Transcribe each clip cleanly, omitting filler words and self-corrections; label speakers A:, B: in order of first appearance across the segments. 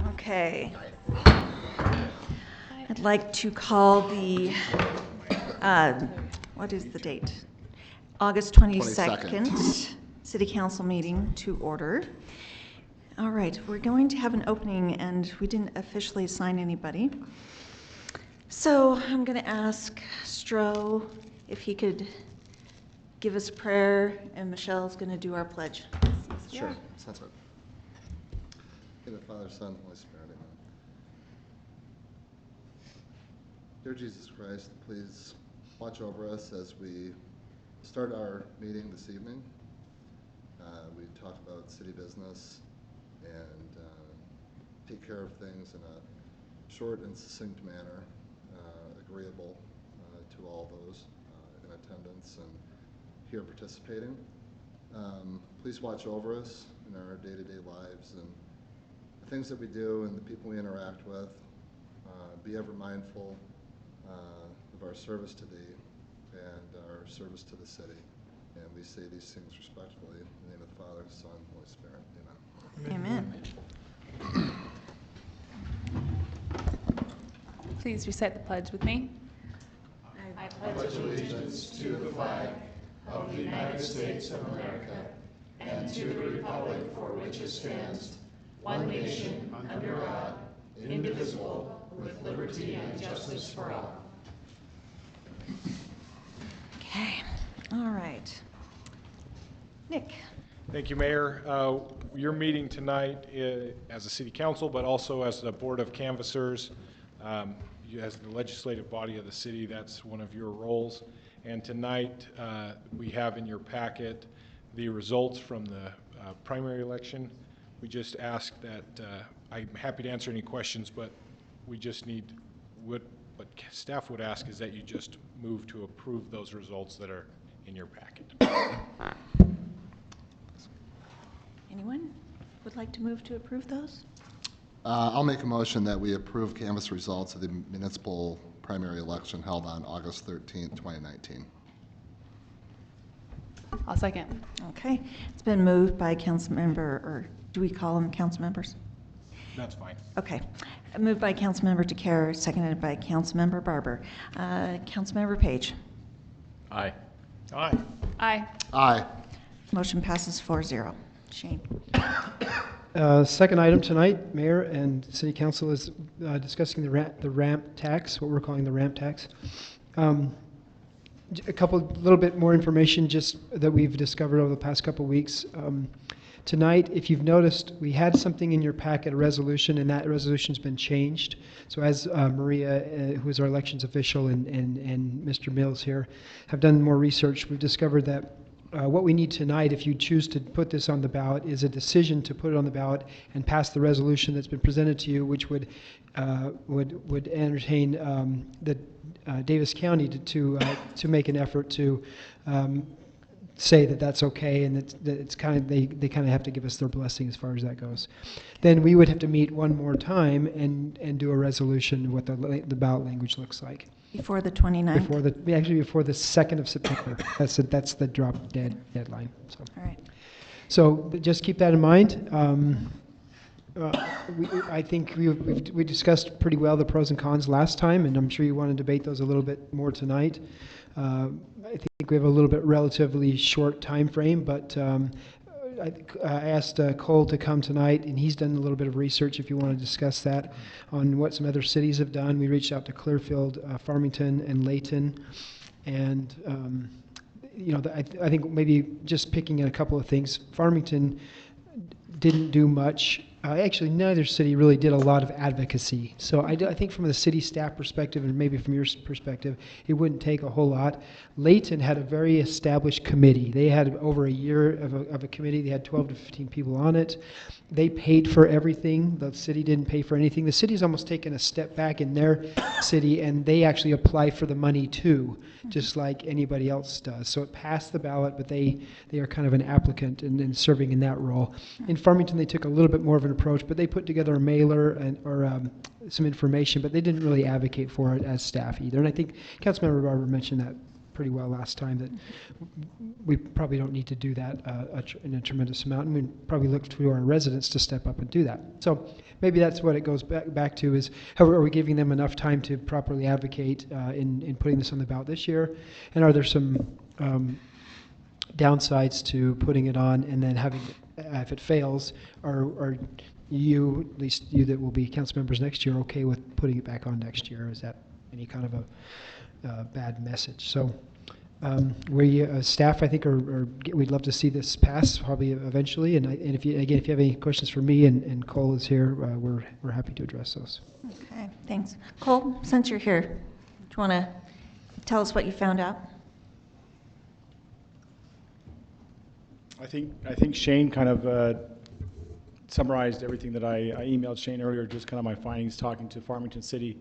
A: Okay. I'd like to call the, what is the date? August 22nd City Council meeting to order. All right, we're going to have an opening, and we didn't officially assign anybody. So I'm going to ask Stroh if he could give us a prayer, and Michelle's going to do our pledge.
B: Sure, sounds good. In the Father, Son, Holy Spirit, amen. Dear Jesus Christ, please watch over us as we start our meeting this evening. We talk about city business and take care of things in a short and succinct manner, agreeable to all those in attendance and here participating. Please watch over us in our day-to-day lives and the things that we do and the people we interact with. Be ever mindful of our service to thee and our service to the city. And we say these things respectfully in the name of the Father, Son, and Holy Spirit. Amen.
A: Amen.
C: Please recite the pledge with me.
D: I pledge allegiance to the flag of the United States of America and to the republic for which it stands, one nation, under God, indivisible, with liberty and justice for all.
A: Okay, all right. Nick.
E: Thank you, Mayor. Your meeting tonight as a city council, but also as the Board of Canvassers, as the legislative body of the city, that's one of your roles. And tonight we have in your packet the results from the primary election. We just ask that, I'm happy to answer any questions, but we just need, what staff would ask is that you just move to approve those results that are in your packet.
A: Anyone would like to move to approve those?
B: I'll make a motion that we approve canvass results of the municipal primary election held on August 13th, 2019.
C: I'll second.
A: Okay, it's been moved by council member, or do we call them council members?
E: That's fine.
A: Okay, moved by council member DeCare, seconded by council member Barber. Council member Page.
F: Aye.
E: Aye.
C: Aye.
B: Aye.
A: Motion passes 4-0. Shane.
G: Second item tonight, Mayor and City Council is discussing the ramp tax, what we're calling the ramp tax. A little bit more information just that we've discovered over the past couple weeks. Tonight, if you've noticed, we had something in your packet, a resolution, and that resolution's been changed. So as Maria, who is our elections official, and Mr. Mills here have done more research, we've discovered that what we need tonight, if you choose to put this on the ballot, is a decision to put it on the ballot and pass the resolution that's been presented to you, which would entertain the Davis County to make an effort to say that that's okay, and that it's kind of they kind of have to give us their blessing as far as that goes. Then we would have to meet one more time and do a resolution what the ballot language looks like.
A: Before the 29th?
G: Before the 2nd of September. That's the drop deadline. So.
A: All right.
G: So just keep that in mind. I think we discussed pretty well the pros and cons last time, and I'm sure you want to debate those a little bit more tonight. I think we have a little bit relatively short time frame, but I asked Cole to come tonight, and he's done a little bit of research if you want to discuss that on what some other cities have done. We reached out to Clearfield, Farmington, and Layton, and I think maybe just picking at a couple of things. Farmington didn't do much. Actually, neither city really did a lot of advocacy. So I think from the city staff perspective, and maybe from your perspective, it wouldn't take a whole lot. Layton had a very established committee. They had over a year of a committee. They had 12 to 15 people on it. They paid for everything. The city didn't pay for anything. The city's almost taken a step back in their city, and they actually apply for the money too, just like anybody else does. So it passed the ballot, but they are kind of an applicant and serving in that role. In Farmington, they took a little bit more of an approach, but they put together a mailer or some information, but they didn't really advocate for it as staff either. And I think Councilmember Barber mentioned that pretty well last time, that we probably don't need to do that in a tremendous amount, and we probably look to our residents to step up and do that. So maybe that's what it goes back to, is how are we giving them enough time to properly advocate in putting this on the ballot this year, and are there some downsides to putting it on and then having, if it fails, are you, at least you that will be council members next year, okay with putting it back on next year? Is that any kind of a bad message? So we, staff, I think, we'd love to see this pass probably eventually. And if you have any questions for me, and Cole is here, we're happy to address those.
A: Okay, thanks. Cole, since you're here, do you want to tell us what you found out?
F: I think Shane kind of summarized everything that I emailed Shane earlier, just kind of my findings talking to Farmington City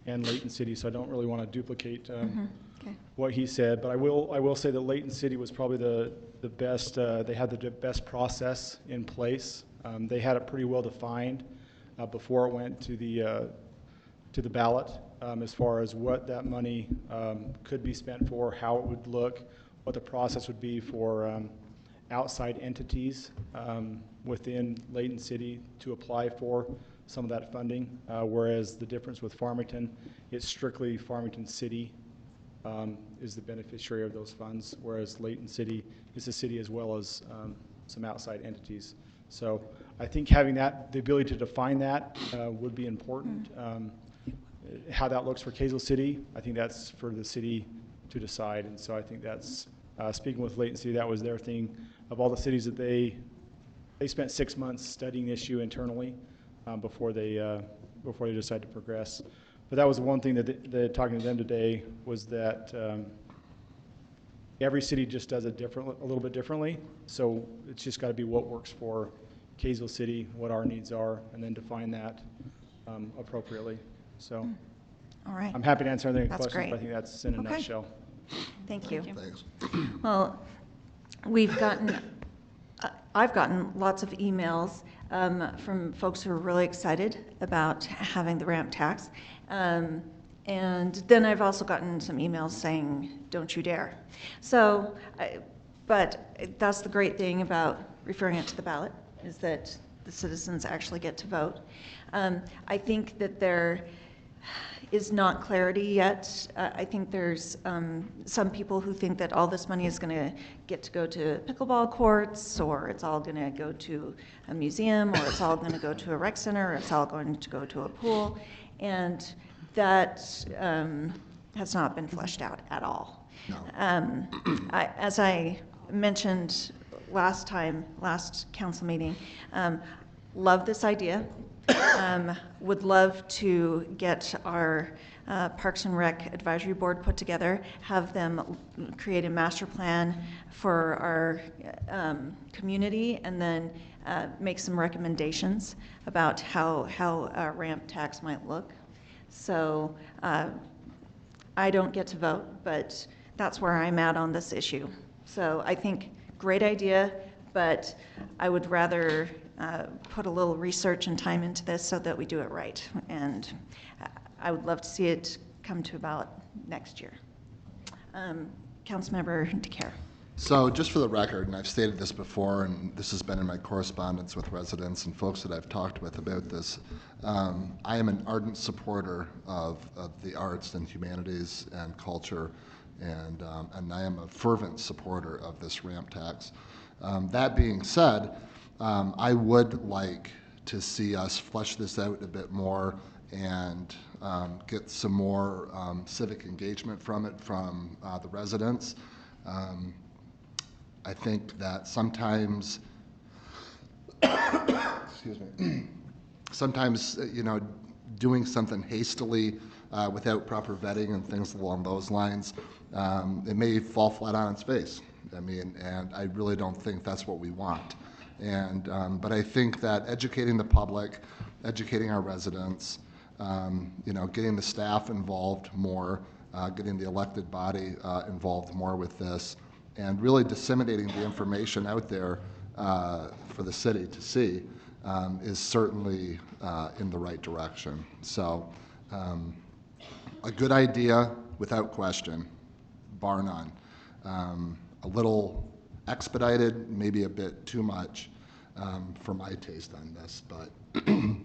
F: and Layton City, so I don't really want to duplicate
A: Okay.
F: what he said, but I will say that Layton City was probably the best. They had the best process in place. They had it pretty well defined before it went to the ballot, as far as what that money could be spent for, how it would look, what the process would be for outside entities within Layton City to apply for some of that funding, whereas the difference with Farmington, it's strictly Farmington City is the beneficiary of those funds, whereas Layton City is a city as well as some outside entities. So I think having the ability to define that would be important. How that looks for Kaysville City, I think that's for the city to decide, and so I think that's, speaking with Layton City, that was their thing. Of all the cities that they spent 6 months studying the issue internally before they decided to progress. But that was the one thing that talking to them today was that every city just does it a little bit differently. So it's just got to be what works for Kaysville City, what our needs are, and then define that appropriately. So
A: All right.
F: I'm happy to answer any
A: That's
F: questions,
A: great.
F: but I think that's in a
A: Okay.
F: nutshell.
A: Thank you.
B: Thanks.
A: Well, I've gotten lots of emails from folks who are really excited about having the ramp tax. And then I've also gotten some emails saying, don't you dare. So, but that's the great thing about referring it to the ballot, is that the citizens actually get to vote. I think that there is not clarity yet. I think there's some people who think that all this money is going to get to go to pickleball courts, or it's all going to go to a museum, or it's all going to go to a rec center, or it's all going to go to a pool. And that has not been fleshed out at all.
B: No.
A: As I mentioned last council meeting, love this idea. Would love to get our Parks and Rec Advisory Board put together, have them create a master plan for our community, and then make some recommendations about how a ramp tax might look. So I don't get to vote, but that's where I'm at on this issue. So I think great idea, but I would rather put a little research and time into this so that we do it right. And I would love to see it come to about next year. Councilmember DeCare.
B: So just for the record, and I've stated this before, and this has been in my correspondence with residents and folks that I've talked with about this, I am an ardent supporter of the arts and humanities and culture, and I am a fervent supporter of this ramp tax. That being said, I would like to see us flesh this out a bit more and get some more civic engagement from it from the residents. I think that sometimes, excuse me, sometimes, doing something hastily without proper vetting and things along those lines, it may fall flat on its face. I mean, and I really don't think that's what we want. And, but I think that educating the public, educating our residents, getting the staff involved more, getting the elected body involved more with this, and really disseminating the information out there for the city to see is certainly in the right direction. So a good idea without question, bar none. A little expedited, maybe a bit too much for my taste on this, but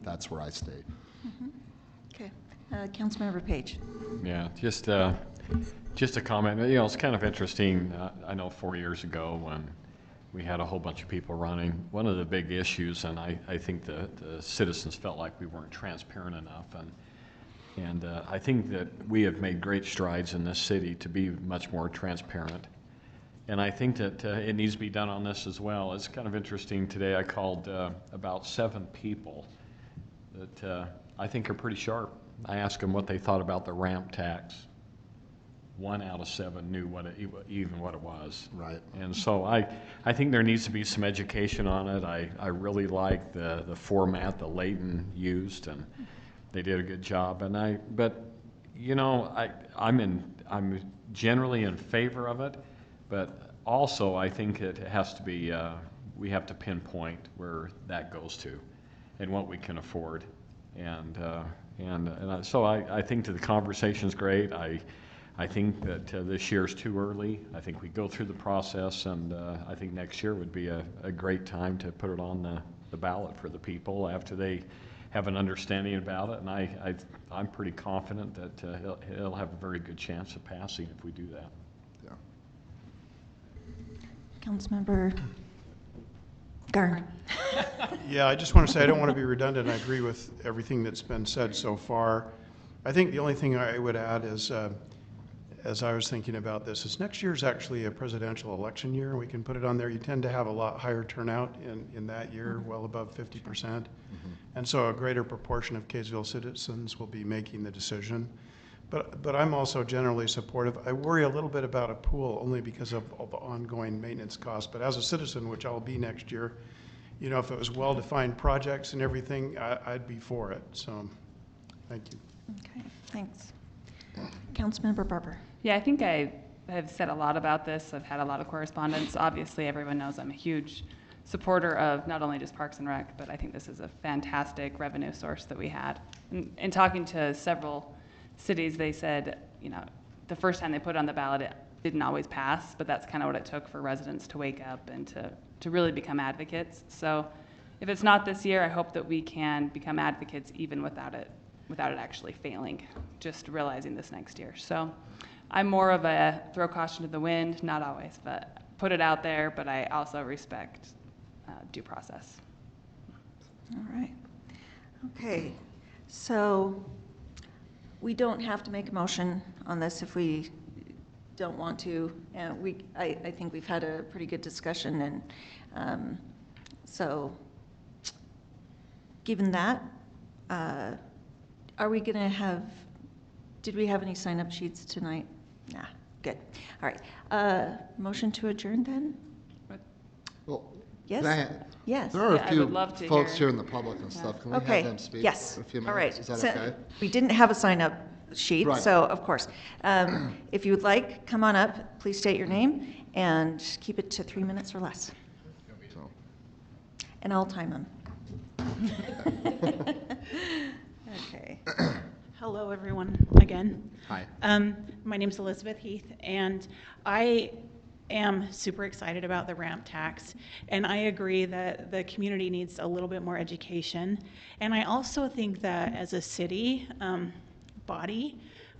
B: that's where I stay.
A: Okay. Councilmember Page.
H: Yeah, just a comment. You know, it's kind of interesting. I know 4 years ago when we had a whole bunch of people running, one of the big issues, and I think the citizens felt like we weren't transparent enough, and I think that we have made great strides in this city to be much more transparent. And I think that it needs to be done on this as well. It's kind of interesting. Today I called about 7 people that I think are pretty sharp. I asked them what they thought about the ramp tax. 1 out of 7 knew even what it was.
B: Right.
H: And so I think there needs to be some education on it. I really like the format that Layton used, and they did a good job. But you know, I'm generally in favor of it, but also I think it has to be we have to pinpoint where that goes to, and what we can afford, so I think that the conversation's great. I think that this year's too early. I think we go through the process, and I think next year would be a great time to put it on the ballot for the people after they have an understanding about it. And I'm pretty confident that it'll have a very good chance of passing if we do that.
B: Yeah.
A: Councilmember Garn.
I: Yeah, I just want to say I don't want to be redundant. I agree with everything that's been said so far. I think the only thing I would add is, as I was thinking about this, is next year is actually a presidential election year, and we can put it on there. You tend to have a lot higher turnout in that year, well above 50%. And so a greater proportion of Kaysville citizens will be making the decision. But I'm also generally supportive. I worry a little bit about a pool only because of all the ongoing maintenance costs. But as a citizen, which I'll be next year, you know, if it was well-defined projects and everything, I'd be for it. So, thank you.
A: Okay, thanks. Councilmember Barber.
C: Yeah, I think I have said a lot about this. I've had a lot of correspondence. Obviously, everyone knows I'm a huge supporter of not only just Parks and Rec, but I think this is a fantastic revenue source that we had. In talking to several cities, they said, you know, the first time they put it on the ballot, it didn't always pass, but that's kind of what it took for residents to wake up and to really become advocates. So if it's not this year, I hope that we can become advocates even without it actually failing, just realizing this next year. So I'm more of a throw caution to the wind, not always, but put it out there, but I also respect due process.
A: All right. Okay, so we don't have to make a motion on this if we don't want to. And I think we've had a pretty good discussion, and so given that, are we going to have, did we have any sign-up sheets tonight? Nah, good. All right. Motion to adjourn then?
B: Well,
A: Yes?
B: can I-
A: Yes.
B: There are
C: Yeah,
B: a
C: I
B: few
C: would love to
B: folks
C: hear.
B: here in the public and stuff. Can we
A: Okay,
B: have them speak
A: yes.
B: for a few minutes?
A: All right.
B: Is that
A: So
B: okay?
A: we didn't have a sign-up sheet,
B: Right.
A: so of course. If you would like, come on up, please state your name, and keep it to 3 minutes or less.
B: So,
A: And I'll time them. Okay.
J: Hello, everyone, again.
B: Hi.
J: My name's Elizabeth Heath, and I am super excited about the ramp tax, and I agree that the community needs a little bit more education. And I also think that as a city body,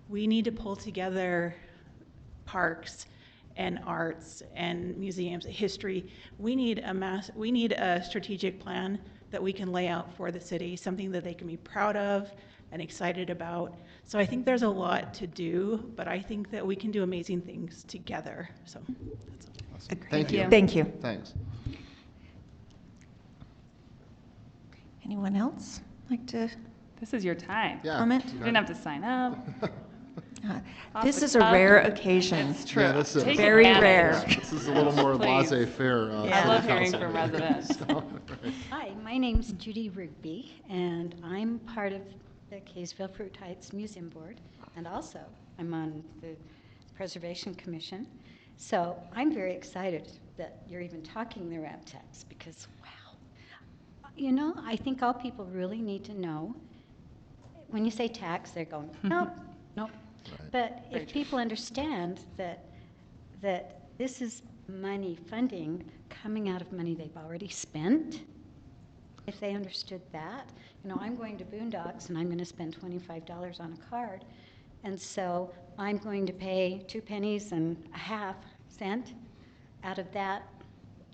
J: we need to pull together parks and arts and museums, history. We need a strategic plan that we can lay out for the city, something that they can be proud of and excited about. So I think there's a lot to do, but I think that we can do amazing things together. So that's all.
B: Awesome.
A: Agreed.
B: Thank you.
A: Thank you.
B: Thanks.
A: Anyone else like to
C: This is your time.
B: Yeah.
A: comment?
C: You didn't have to sign up. Off
A: This
C: the
A: is a
C: cuff.
A: rare occasion.
C: It's true.
B: Yeah, this is-
C: Take
A: Very
C: advantage.
A: rare.
B: This is a little more
C: Please.
B: laissez-faire.
C: I
A: Yeah.
C: love
B: city
C: hearing
B: council
C: from
B: meeting.
C: residents.
K: Hi, my name's Judy Rigby, and I'm part of the Kaysville Fruit Heights Museum Board, and also I'm on the Preservation Commission. So I'm very excited that you're even talking the ramp tax because, wow. You know, I think all people really need to know, when you say tax, they're going, nope, nope.
B: Right.
K: But if people understand that that this is money, funding, coming out of money they've already spent. If they understood that, you know, I'm going to Boondocks and I'm going to spend $25 on a card, and so I'm going to pay 2 pennies and a half cent out of that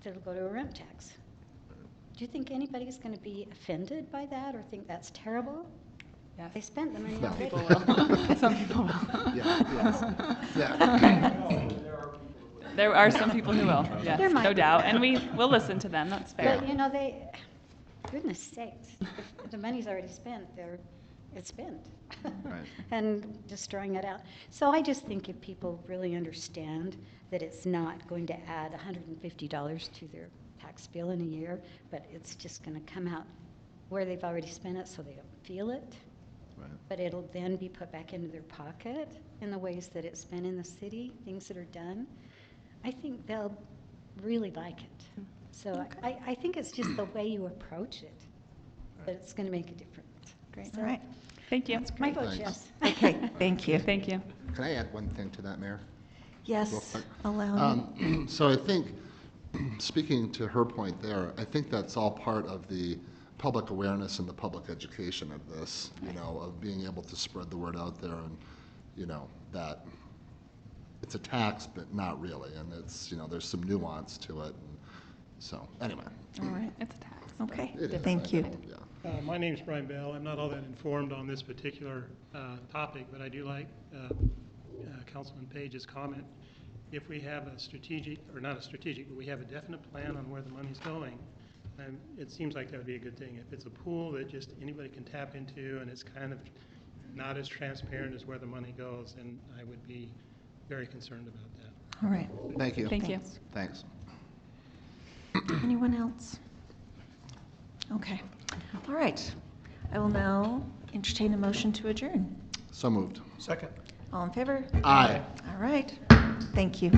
K: that'll go to a rent tax. Do you think anybody's going to be offended by that or think that's terrible?
C: Yes.
K: They spent the money
C: Some
K: already.
C: people will. Some people will. There are some people who will, yes,
K: There might
C: no
K: be.
C: doubt, and we will listen to them, that's fair.
K: But, you know, goodness sakes, if the money's already spent, it's spent.
B: Right.
K: And just throwing it out. So I just think if people really understand that it's not going to add $150 to their tax bill in a year, but it's just going to come out where they've already spent it so they don't feel it.
B: Right.
K: But it'll then be put back into their pocket in the ways that it's been in the city, things that are done. I think they'll really like it. So I think it's just the way you approach it that it's going to make a difference.
C: Great.
K: So
A: All right.
C: Thank you.
K: my vote's
B: Thanks.
K: yes.
A: Okay, thank you.
C: Thank you.
B: Can I add one thing to that, Mayor? Real
A: Yes,
B: quick?
A: allow me.
B: So I think, speaking to her point there, I think that's all part of the public awareness and the public education of this, you know, of being able to spread the word out there and, you know, that it's a tax, but not really, and it's, you know, there's some nuance to it. And so, anyway.
A: All right,
C: It's a tax.
A: okay,
B: It is,
A: thank
B: I
A: you.
B: know, yeah.
L: My name's Brian Bell. I'm not all that informed on this particular topic, but I do like Councilman Page's comment. If we have a strategic, or not a strategic, but we have a definite plan on where the money's going, it seems like that would be a good thing. If it's a pool that just anybody can tap into and it's kind of not as transparent as where the money goes, then I would be very concerned about that.
A: All right,
B: Thank you.
C: Thank you.
B: Thanks.
A: anyone else? Okay, all right. I will now entertain a motion to adjourn.
B: So moved.
I: Second.
A: All in favor?
B: Aye.
A: All right, thank you.